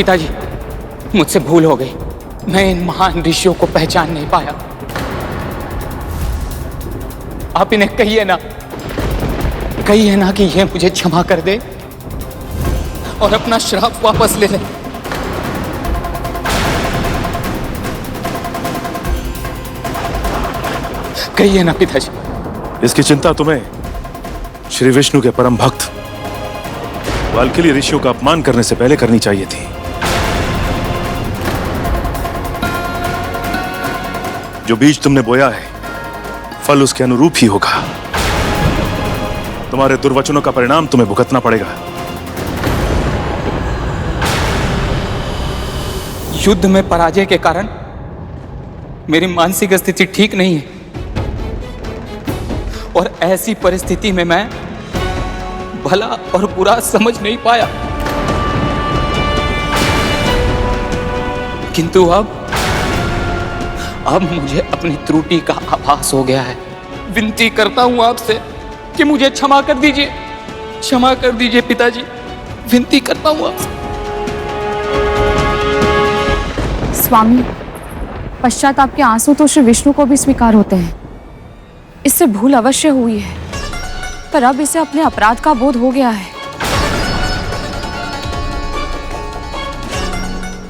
पिताजी, मुझसे भूल हो गई। मैं इन महान ऋषियों को पहचान नहीं पाया। आप इन्हें कहिए ना कि ये मुझे क्षमा कर दे और अपना श्राप वापस ले ले। कहिए ना पिताजी। इसकी चिंता तुम्हें श्री विष्णु के परम भक्त वाल्कीली ऋषियों का अपमान करने से पहले करनी चाहिए थी। जो बीज तुमने बोया है, फल उसके अनुरूप ही होगा। तुम्हारे दुर्वचनों का परिणाम तुम्हें भुगतना पड़ेगा। युद्ध में पराजय के कारण मेरी मानसिक स्थिति ठीक नहीं है और ऐसी परिस्थिति में मैं भला और बुरा समझ नहीं पाया। किंतु अब मुझे अपनी त्रुटि का आभास हो गया है। विनती करता हूं आपसे कि मुझे क्षमा कर दीजिए पिताजी, विनती करता हूं आपसे। स्वामी, पश्चाताप के आंसू तो श्री विष्णु को भी स्वीकार होते हैं। इससे भूल अवश्य हुई है, पर अब इसे अपने अपराध का बोध हो गया है।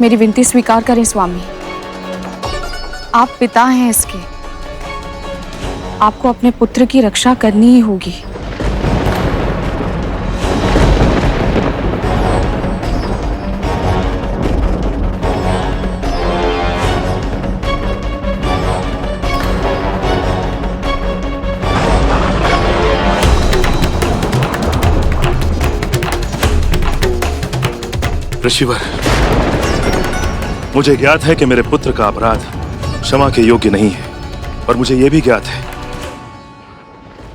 मेरी विनती स्वीकार करें स्वामी। आप पिता हैं इसके, आपको अपने पुत्र की रक्षा करनी ही होगी। ऋषिवर, मुझे ज्ञात है कि मेरे पुत्र का अपराध क्षमा के योग्य नहीं है, और मुझे यह भी ज्ञात है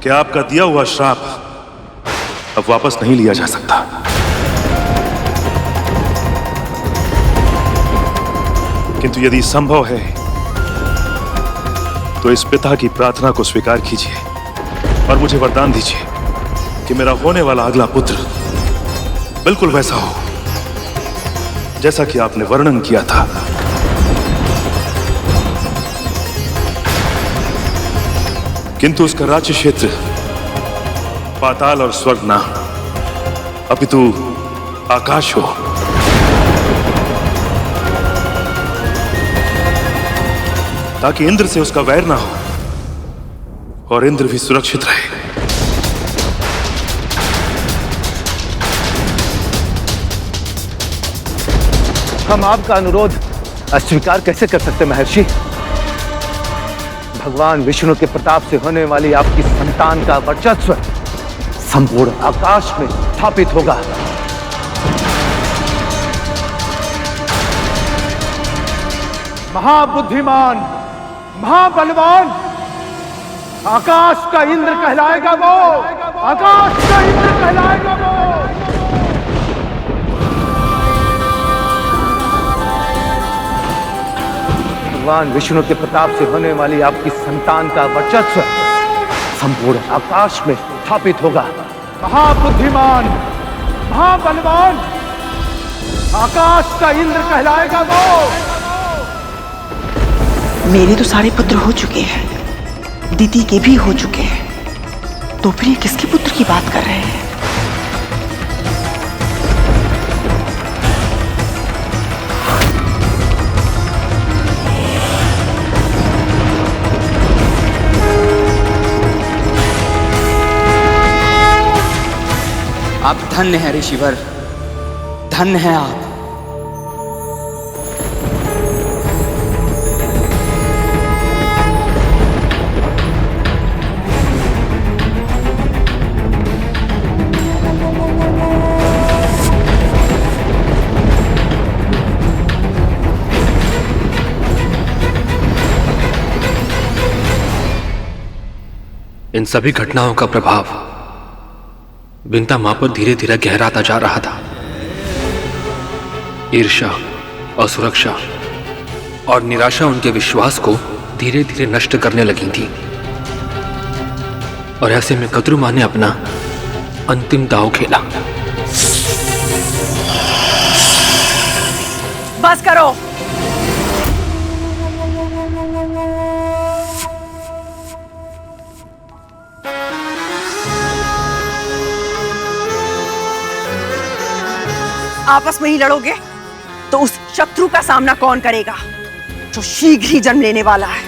कि आपका दिया हुआ श्राप अब वापस नहीं लिया जा सकता। किंतु यदि संभव है तो इस पिता की प्रार्थना को स्वीकार कीजिए और मुझे वरदान दीजिए कि मेरा होने वाला अगला पुत्र बिल्कुल वैसा हो जैसा कि आपने वर्णन किया था। किंतु उसका राज्य क्षेत्र पाताल और स्वर्ग ना, अपितु आकाश हो। ताकि इंद्र से उसका वैर ना हो और इंद्र भी सुरक्षित रहे। हम आपका अनुरोध अस्वीकार कैसे कर सकते महर्षि? भगवान विष्णु के प्रताप से होने वाली आपकी संतान का वर्चस्व संपूर्ण आकाश में स्थापित होगा। महाबुद्धिमान, महाबलवान, आकाश का इंद्र कहलाएगा वो, आकाश का इंद्र कहलाएगा वो। भगवान विष्णु के प्रताप से होने वाली आपकी संतान का वर्चस्व संपूर्ण आकाश में स्थापित होगा। महाबुद्धिमान, महाबलवान, आकाश का इंद्र कहलाएगा वो। मेरे तो सारे पुत्र हो चुके हैं, दीदी के भी हो चुके हैं, तो फिर ये किसके पुत्र की बात कर रहे हैं? आप धन्य हैं ऋषिवर, धन्य हैं आप। इन सभी घटनाओं का प्रभाव विंता मां पर धीरे धीरे गहराता जा रहा था। ईर्ष्या, असुरक्षा और निराशा उनके विश्वास को धीरे धीरे नष्ट करने लगी थी, और ऐसे में कद्रू मां ने अपना अंतिम दांव खेला। बस करो। आपस में ही लड़ोगे तो उस शत्रु का सामना कौन करेगा जो शीघ्र ही जन्म लेने वाला है?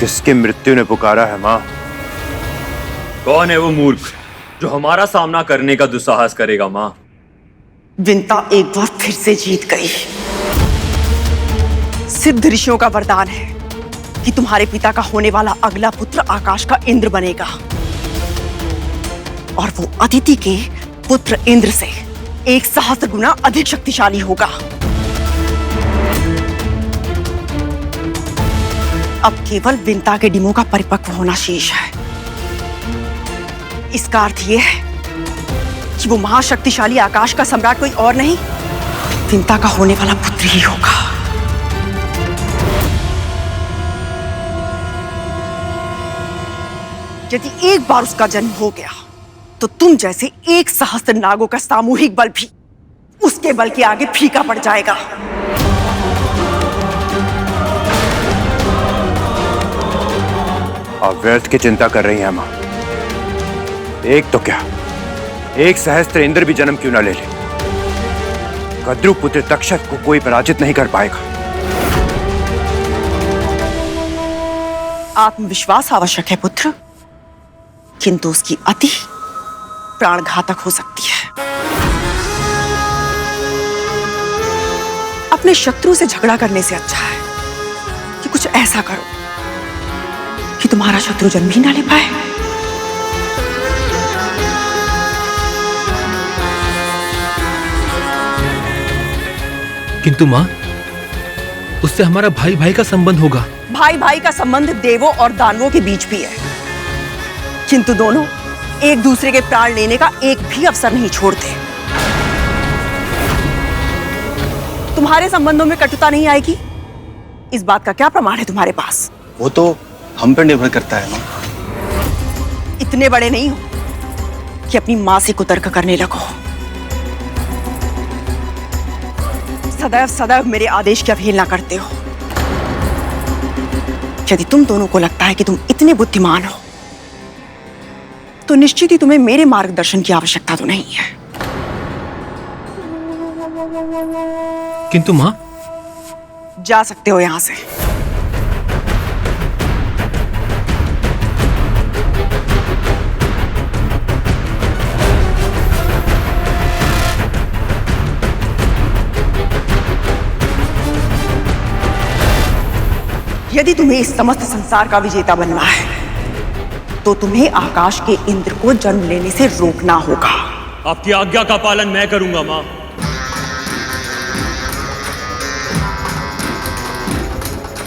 किसकी मृत्यु ने पुकारा है मां? कौन है वो मूर्ख जो हमारा सामना करने का दुस्साहस करेगा मां? विंता एक बार फिर से जीत गई। सिद्ध ऋषियों का वरदान है कि तुम्हारे पिता का होने वाला अगला पुत्र आकाश का इंद्र बनेगा और वो अदिति के पुत्र इंद्र से 1,000 गुना अधिक शक्तिशाली होगा। अब केवल विंता के डिमो का परिपक्व होना शेष है। इसका अर्थ यह है कि वो महाशक्तिशाली आकाश का सम्राट कोई और नहीं, विंता का होने वाला पुत्र ही होगा। यदि एक बार उसका जन्म हो गया तो तुम जैसे 1,000 नागों का सामूहिक बल भी उसके बल के आगे फीका पड़ जाएगा। आप व्यर्थ की चिंता कर रही हैं मां। एक तो क्या, 1,000 इंद्र भी जन्म क्यों ना ले ले, कद्रु पुत्र तक्षक को कोई पराजित नहीं कर पाएगा। आत्मविश्वास आवश्यक है पुत्र, किंतु उसकी अति प्राणघातक हो सकती है। अपने शत्रु से झगड़ा करने से अच्छा है कि कुछ ऐसा करो कि तुम्हारा शत्रु जन्म ही ना ले पाए। किंतु मां, उससे हमारा भाई भाई का संबंध होगा। भाई भाई का संबंध देवों और दानवों के बीच भी है, किंतु दोनों एक दूसरे के प्राण लेने का एक भी अवसर नहीं छोड़ते। तुम्हारे संबंधों में कटुता नहीं आएगी, इस बात का क्या प्रमाण है तुम्हारे पास? वो तो हम पर निर्भर करता है मां। इतने बड़े नहीं हो कि अपनी मां से कुतर्क करने लगो। सदैव सदैव मेरे आदेश की अवहेलना करते हो। यदि तुम दोनों को लगता है कि तुम इतने बुद्धिमान हो तो निश्चित ही तुम्हें मेरे मार्गदर्शन की आवश्यकता तो नहीं है। किंतु मां, जा सकते हो यहां से। यदि तुम्हें इस समस्त संसार का विजेता बनना है तो तुम्हें आकाश के इंद्र को जन्म लेने से रोकना होगा। आपकी आज्ञा का पालन मैं करूंगा मां।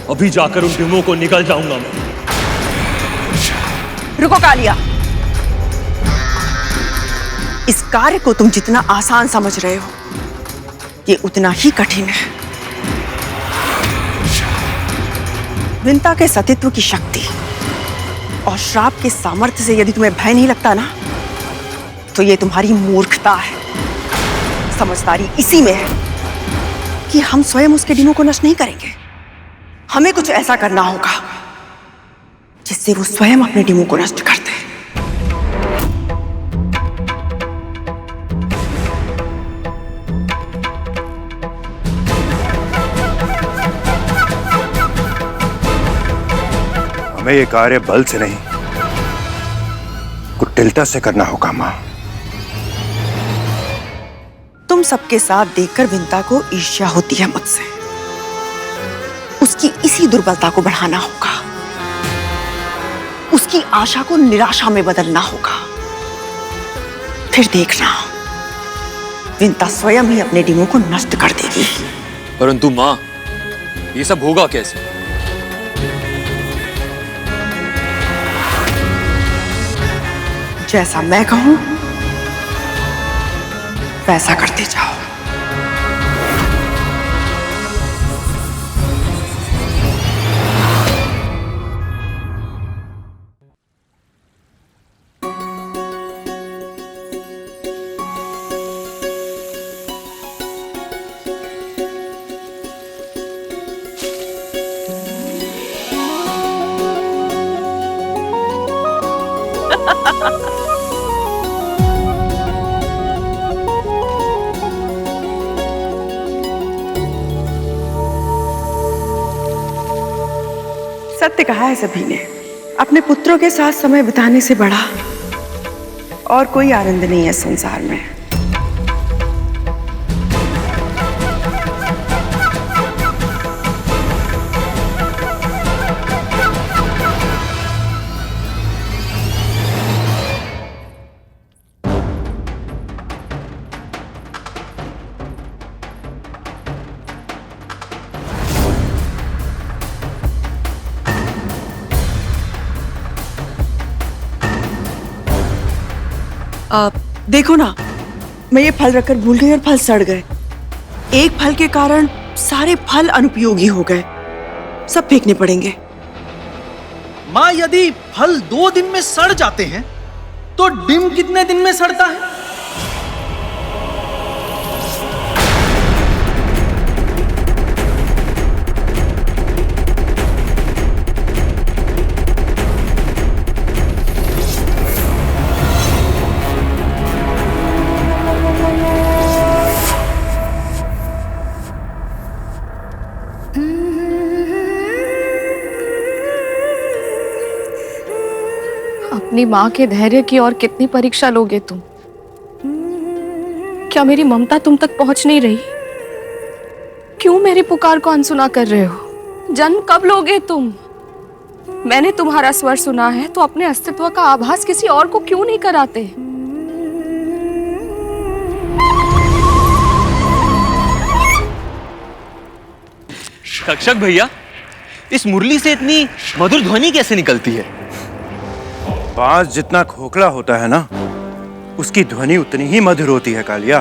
अभी जाकर उन डिमों को निकल जाऊंगा मैं। रुको कालिया, इस कार्य को तुम जितना आसान समझ रहे हो ये उतना ही कठिन है। विंता के सतीत्व की शक्ति और श्राप के सामर्थ्य से यदि तुम्हें भय नहीं लगता ना, तो ये तुम्हारी मूर्खता है। समझदारी इसी में है कि हम स्वयं उसके डिमों को नष्ट नहीं करेंगे। हमें कुछ ऐसा करना होगा जिससे वो स्वयं अपने डिमों को नष्ट कर दे। हमें ये कार्य बल से नहीं, कुटिलता से करना होगा मां। तुम सबके साथ देखकर विंता को ईर्ष्या होती है मुझसे। उसकी इसी दुर्बलता को बढ़ाना होगा, उसकी आशा को निराशा में बदलना होगा। फिर देखना, विंता स्वयं ही अपने डिमों को नष्ट कर देगी। परंतु मां, ये सब होगा कैसे? जैसा मैं कहूं वैसा करते जाओ। सत्य कहा है सभी ने, अपने पुत्रों के साथ समय बिताने से बड़ा और कोई आनंद नहीं है संसार में। देखो ना, मैं ये फल रखकर भूल गई और फल सड़ गए। एक फल के कारण सारे फल अनुपयोगी हो गए, सब फेंकने पड़ेंगे। माँ, यदि फल 2 दिन में सड़ जाते हैं तो डिम कितने दिन में सड़ता है? अपनी माँ के धैर्य की और कितनी परीक्षा लोगे तुम? क्या मेरी ममता तुम तक पहुंच नहीं रही? क्यों मेरी पुकार को अनसुना कर रहे हो? जन्म कब लोगे तुम? मैंने तुम्हारा स्वर सुना है तो अपने अस्तित्व का आभास किसी और को क्यों नहीं कराते? रक्षक भैया, इस मुरली से इतनी मधुर ध्वनि कैसे निकलती है? बांस जितना खोखला होता है ना, उसकी ध्वनि उतनी ही मधुर होती है कालिया।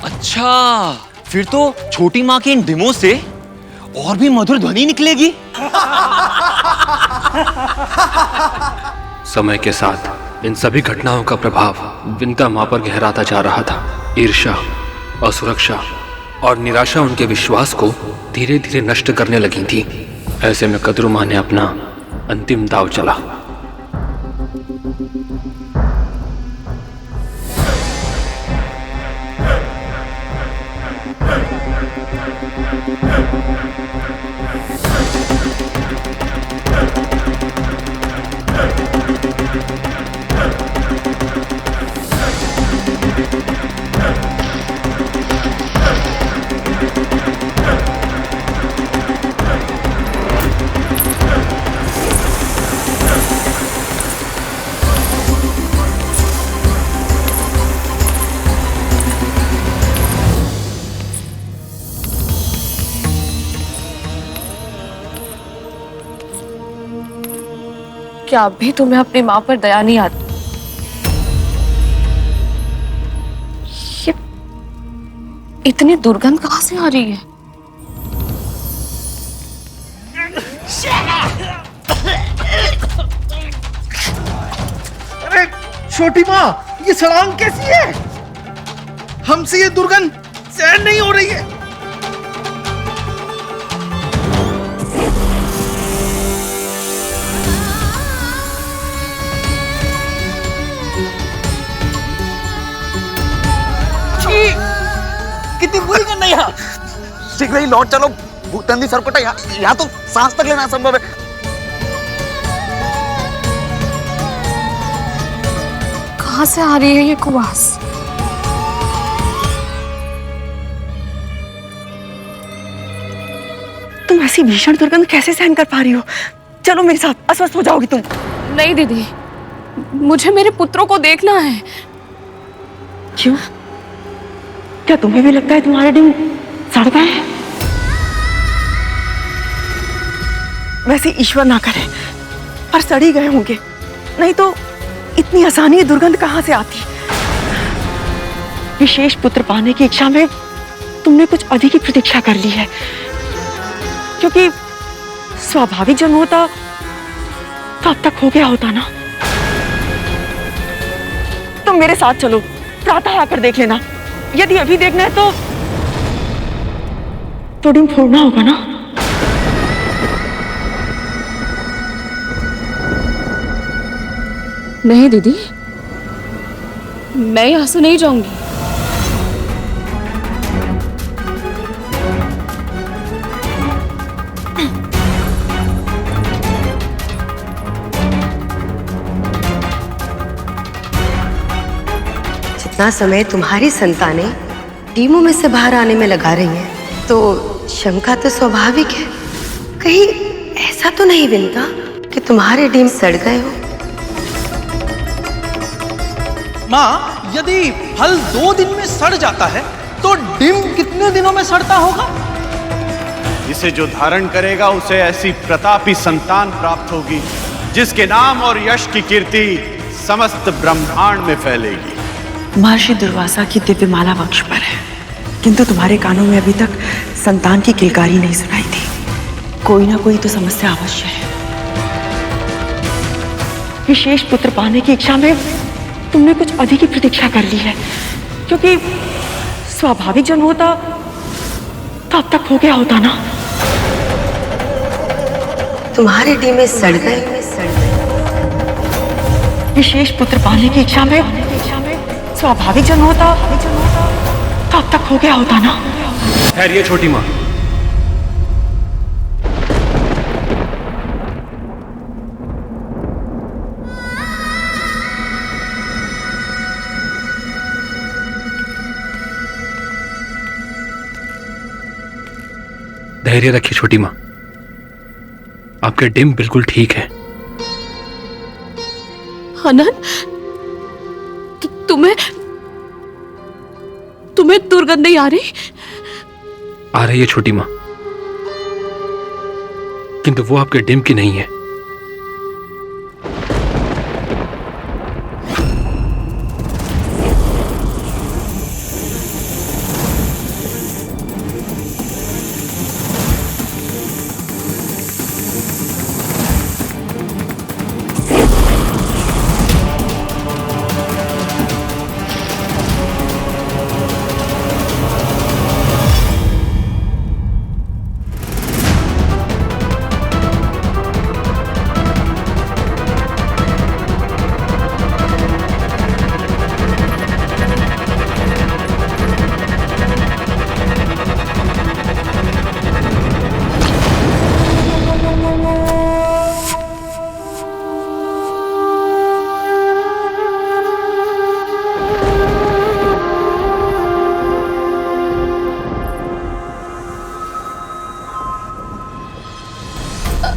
अच्छा, फिर तो छोटी माँ के इन डिमों से और भी मधुर ध्वनि निकलेगी। समय के साथ इन सभी घटनाओं का प्रभाव विंता माँ पर गहराता जा रहा था। ईर्ष्या, असुरक्षा और निराशा उनके विश्वास को धीरे धीरे नष्ट करने लगी थी। ऐसे में कद्रू माँ ने अपना अंतिम दांव चला। क्या अब भी तुम्हें अपनी माँ पर दया नहीं आती? ये इतनी दुर्गंध कहाँ से आ रही है? अरे छोटी माँ, ये सड़ांग कैसी है? हमसे ये दुर्गंध सहन नहीं हो रही है। कितनी बुरी गंध है यहाँ। शीघ्र ही लौट चलो भूतंदी सरकोटा, यहाँ तो सांस तक लेना असंभव है। कहाँ से आ रही है ये कुवास? तुम ऐसी भीषण दुर्गंध कैसे सहन कर पा रही हो? चलो मेरे साथ, अस्वस्थ हो जाओगी तुम। नहीं दीदी, मुझे मेरे पुत्रों को देखना है। क्यों? क्या तुम्हें भी लगता है तुम्हारे डिम सड़ गए हैं? वैसे ईश्वर ना करे पर सड़ी गए होंगे, नहीं तो इतनी आसानी दुर्गंध कहाँ से आती? विशेष पुत्र पाने की इच्छा में तुमने कुछ अधिक ही प्रतीक्षा कर ली है, क्योंकि स्वाभाविक जन्म होता तो अब तक हो गया होता ना। तुम मेरे साथ चलो, प्रातः आकर देख लेना। यदि अभी देखना है तो डिम फोड़ना होगा ना। नहीं दीदी, मैं यहां से नहीं जाऊंगी। जितना समय तुम्हारी संतानें टीमों में से बाहर आने में लगा रही हैं, तो शंका तो स्वाभाविक है। कहीं ऐसा तो नहीं विंता कि तुम्हारे डीम सड़ गए हो? माँ, यदि फल 2 दिन में सड़ जाता है तो डिम कितने दिनों में सड़ता होगा? इसे जो धारण करेगा उसे ऐसी प्रतापी संतान प्राप्त होगी जिसके नाम और यश की कीर्ति समस्त ब्रह्मांड में फैलेगी। महर्षि दुर्वासा की दिव्य माला वक्ष पर है, किंतु तुम्हारे कानों में अभी तक संतान की किलकारी नहीं सुनाई थी। कोई ना कोई तो समस्या अवश्य है। विशेष पुत्र पाने की इच्छा में तुमने कुछ अधिक ही प्रतीक्षा कर ली है, क्योंकि स्वाभाविक जन्म होता तो अब तक हो गया होता ना। तुम्हारे डीम सड़ गए। विशेष पुत्र पाने की इच्छा में स्वाभाविक जन्म होता तो अब तक हो गया होता ना। ठहरिए छोटी माँ। धैर्य रखिए छोटी माँ, आपके डिम बिल्कुल ठीक है। अनंत, तुम्हें दुर्गंध नहीं आ रही? आ रही है छोटी माँ, किंतु वो आपके डिम की नहीं है।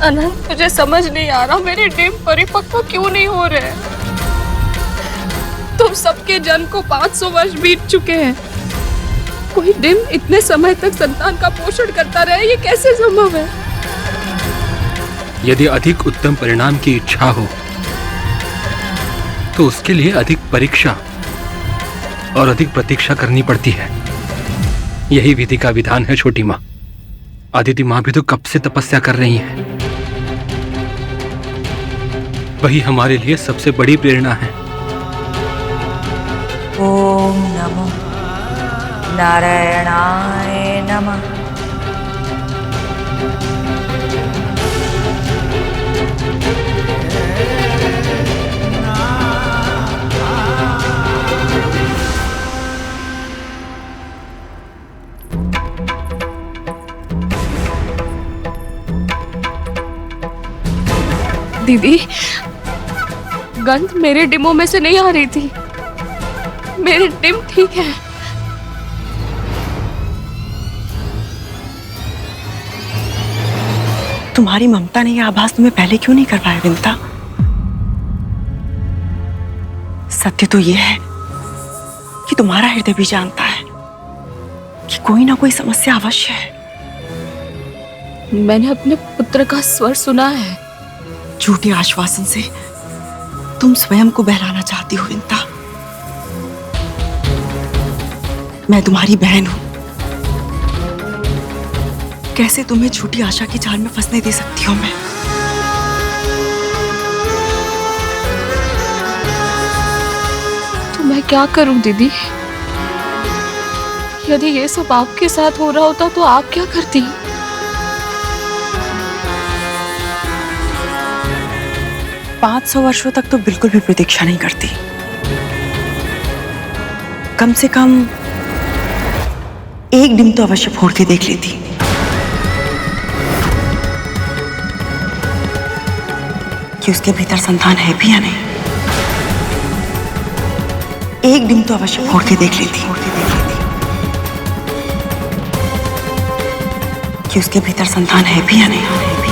अनंत, मुझे समझ नहीं आ रहा मेरे डिम परिपक्व क्यों नहीं हो रहे। तुम सबके जन्म को 500 वर्ष बीत चुके हैं, कोई डिम इतने समय तक संतान का पोषण करता रहे, ये कैसे संभव है? यदि अधिक उत्तम परिणाम की इच्छा हो तो उसके लिए अधिक परीक्षा और अधिक प्रतीक्षा करनी पड़ती है। यही विधि का विधान है छोटी माँ। अदिति माँ भी तो कब से तपस्या कर रही हैं। वही हमारे लिए सबसे बड़ी प्रेरणा है। ओम नमो नारायणाय नमः। दीदी, गंध मेरे डिमों में से नहीं आ रही थी। मेरे डिम ठीक है। तुम्हारी ममता ने यह आभास तुम्हें पहले क्यों नहीं करवाया विंता? सत्य तो यह है कि तुम्हारा हृदय भी जानता है कि कोई ना कोई समस्या अवश्य है। मैंने अपने पुत्र का स्वर सुना है। झूठे आश्वासन से तुम स्वयं को बहलाना चाहती हो विंता। मैं तुम्हारी बहन हूं, कैसे तुम्हें झूठी आशा की जाल में फंसने दे सकती हूं मैं? तो मैं क्या करूं दीदी? यदि ये सब आपके साथ हो रहा होता तो आप क्या करती? 500 वर्षों तक तो बिल्कुल भी प्रतीक्षा नहीं करती। कम से कम एक दिन तो अवश्य फोड़ के देख लेती। कि उसके भीतर संतान है भी या नहीं। एक डिम तो अवश्य फोड़ के देख लेती कि उसके भीतर संतान है भी या नहीं।